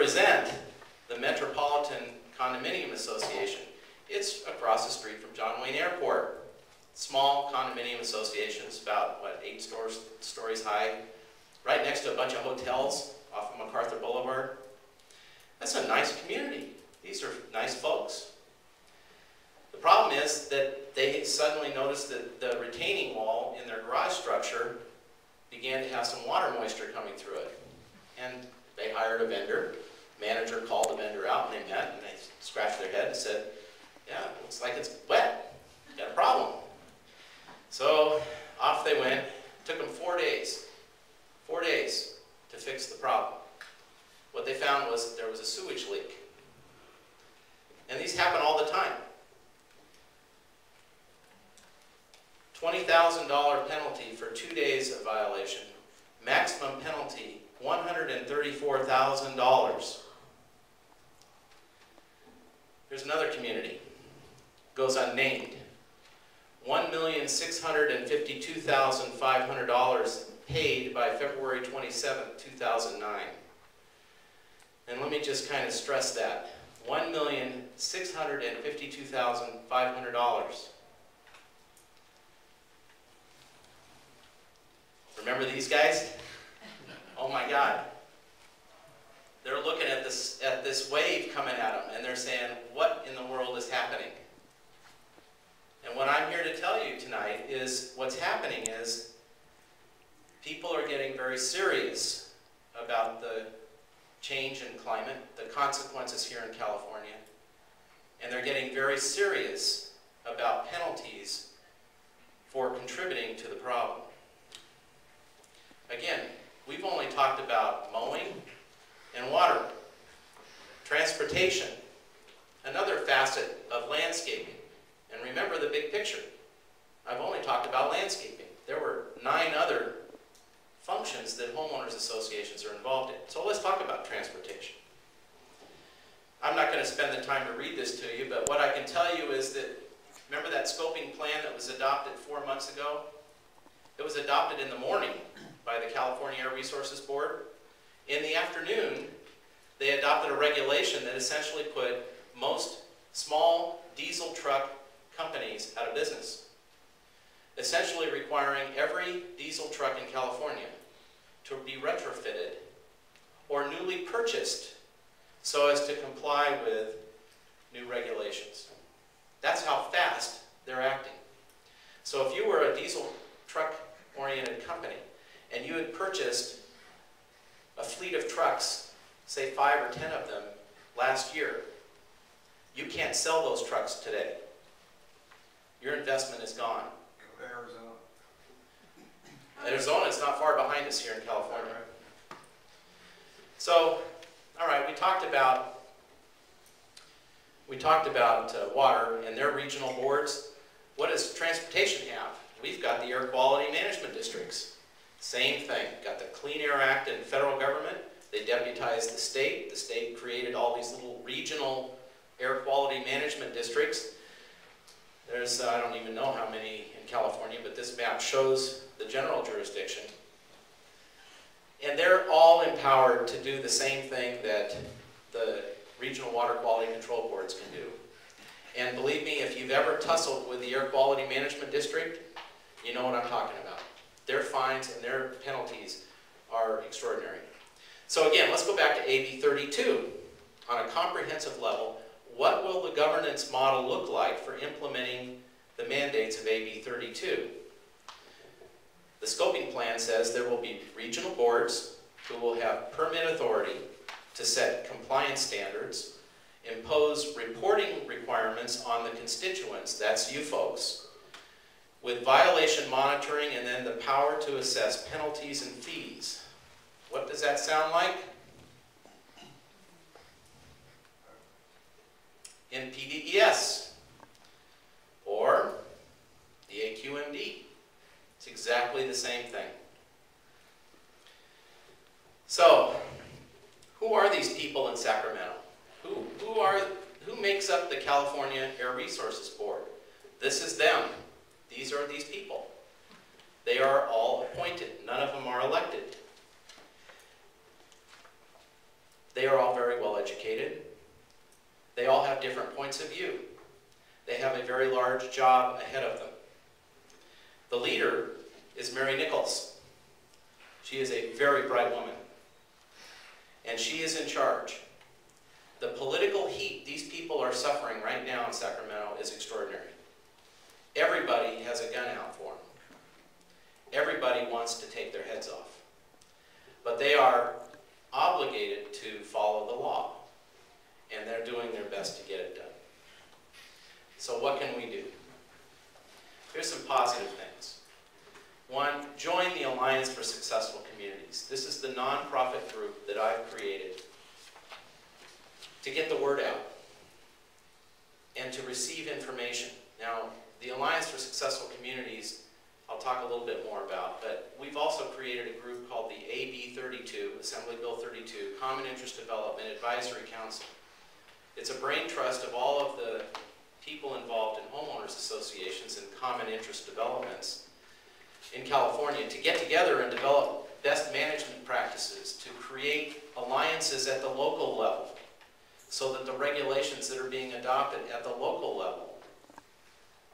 represent the Metropolitan Condominium Association. It's across the street from John Wayne Airport. Small condominium associations, about, what, 8 stories high, right next to a bunch of hotels off of MacArthur Boulevard. That's a nice community. These are nice folks. The problem is that they suddenly noticed that the retaining wall in their garage structure began to have some water moisture coming through it. And they hired a vendor. Manager called the vendor out, and they met, and they scratched their head and said, yeah, looks like it's wet. Got a problem. So off they went. It took them 4 days. 4 days to fix the problem. What they found was that there was a sewage leak. And these happen all the time. $20,000 penalty for 2 days of violation. Maximum penalty, $134,000. Here's another community. Goes unnamed. $1,652,500 paid by February 27, 2009. And let me just kind of stress that. $1,652,500. Remember these guys? Oh my God. They're looking at this wave coming at them, and they're saying, what in the world is happening? And what I'm here to tell you tonight is what's happening is people are getting very serious about the change in climate, the consequences here in California, and they're getting very serious about penalties for contributing to the problem. Again, we've only talked about mowing and water. Transportation, another facet of landscaping. And remember the big picture. I've only talked about landscaping. There were 9 other functions that homeowners associations are involved in. So let's talk about transportation. I'm not going to spend the time to read this to you, but what I can tell you is that, remember that scoping plan that was adopted 4 months ago? It was adopted in the morning by the California Air Resources Board. In the afternoon, they adopted a regulation that essentially put most small diesel truck companies out of business, essentially requiring every diesel truck in California to be retrofitted or newly purchased so as to comply with new regulations. That's how fast they're acting. So if you were a diesel truck-oriented company and you had purchased a fleet of trucks, say 5 or 10 of them last year, you can't sell those trucks today. Your investment is gone. Go to Arizona. Arizona is not far behind us here in California. So, all right, we talked about water and their regional boards. What does transportation have? We've got the air quality management districts. Same thing. Got the Clean Air Act in federal government. They deputized the state. The state created all these little regional air quality management districts. There's, I don't even know how many in California, but this map shows the general jurisdiction. And they're all empowered to do the same thing that the regional water quality control boards can do. And believe me, if you've ever tussled with the air quality management district, you know what I'm talking about. Their fines and their penalties are extraordinary. So again, let's go back to AB32. On a comprehensive level, what will the governance model look like for implementing the mandates of AB32? The scoping plan says there will be regional boards who will have permit authority to set compliance standards, impose reporting requirements on the constituents, that's you folks, with violation monitoring and then the power to assess penalties and fees. What does that sound like? In PDES or the AQMD. It's exactly the same thing. So, who are these people in Sacramento? Who makes up the California Air Resources Board? This is them. These are these people. They are all appointed. None of them are elected. They are all very well educated. They all have different points of view. They have a very large job ahead of them. The leader is Mary Nichols. She is a very bright woman, and she is in charge. The political heat these people are suffering right now in Sacramento is extraordinary. Everybody has a gun out for them. Everybody wants to take their heads off. But they are obligated to follow the law, and they're doing their best to get it done. So what can we do? Here's some positive things. One, join the Alliance for Successful Communities. This is the nonprofit group that I've created to get the word out and to receive information. Now, the Alliance for Successful Communities, I'll talk a little bit more about, but we've also created a group called the AB32, Assembly Bill 32, Common Interest Development Advisory Council. It's a brain trust of all of the people involved in homeowners associations and common interest developments in California to get together and develop best management practices, to create alliances at the local level so that the regulations that are being adopted at the local level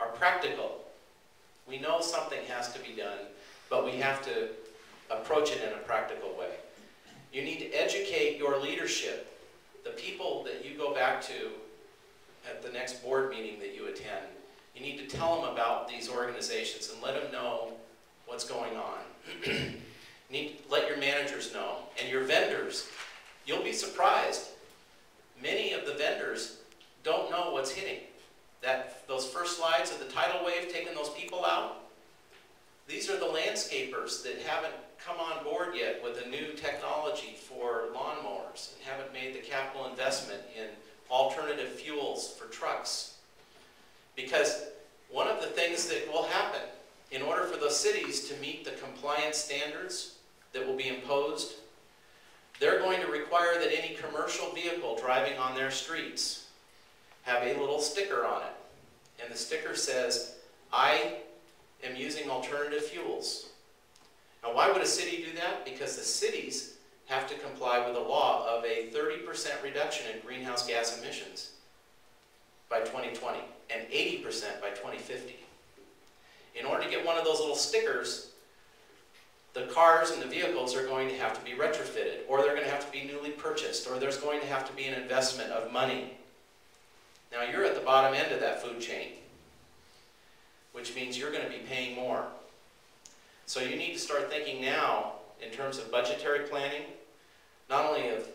are practical. We know something has to be done, but we have to approach it in a practical way. You need to educate your leadership, the people that you go back to at the next board meeting that you attend. You need to tell them about these organizations and let them know what's going on. You need to let your managers know, and your vendors. You'll be surprised. Many of the vendors don't know what's hitting. Those first slides of the tidal wave taking those people out, these are the landscapers that haven't come on board yet with a new technology for lawnmowers and haven't made the capital investment in alternative fuels for trucks. Because one of the things that will happen in order for the cities to meet the compliance standards that will be imposed, they're going to require that any commercial vehicle driving on their streets have a little sticker on it. And the sticker says, I am using alternative fuels. Now, why would a city do that? Because the cities have to comply with a law of a 30% reduction in greenhouse gas emissions by 2020 and 80% by 2050. In order to get one of those little stickers, the cars and the vehicles are going to have to be retrofitted, or they're going to have to be newly purchased, or there's going to have to be an investment of money. Now, you're at the bottom end of that food chain, which means you're going to be paying more. So you need to start thinking now in terms of budgetary planning, not only of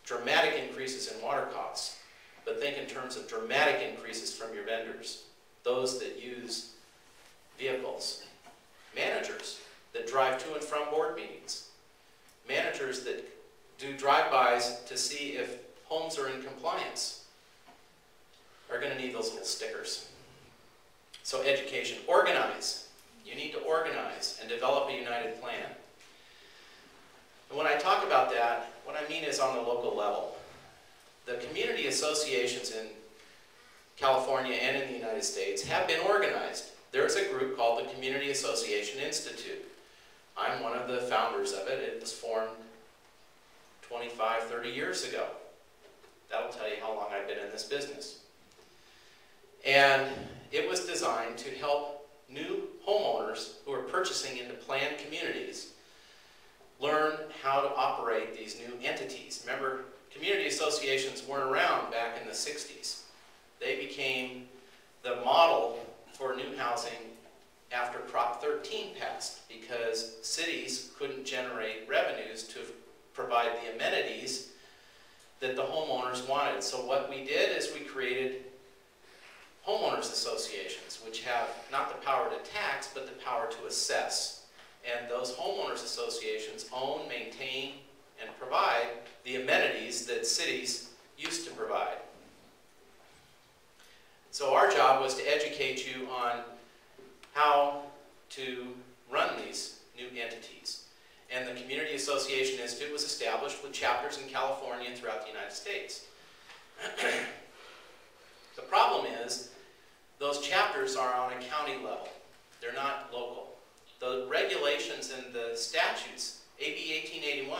dramatic increases in water costs, but think in terms of dramatic increases from your vendors, those that use vehicles, managers that drive to and from board meetings, managers that do drive-bys to see if homes are in compliance, are going to need those little stickers. So education, organize. You need to organize and develop a united plan. And when I talk about that, what I mean is on the local level. The community associations in California and in the United States have been organized. There's a group called the Community Association Institute. I'm one of the founders of it. It was formed 25, 30 years ago. That'll tell you how long I've been in this business. And it was designed to help new homeowners who are purchasing into planned communities learn how to operate these new entities. Remember, community associations weren't around back in the 60s. They became the model for new housing after Prop 13 passed, because cities couldn't generate revenues to provide the amenities that the homeowners wanted. So what we did is we created homeowners associations, which have not the power to tax, but the power to assess. And those homeowners associations own, maintain, and provide the amenities that cities used to provide. So our job was to educate you on how to run these new entities. And the Community Association Institute was established with chapters in California and throughout the United States. The problem is, those chapters are on a county level. They're not local. The regulations and the statutes, AB 1881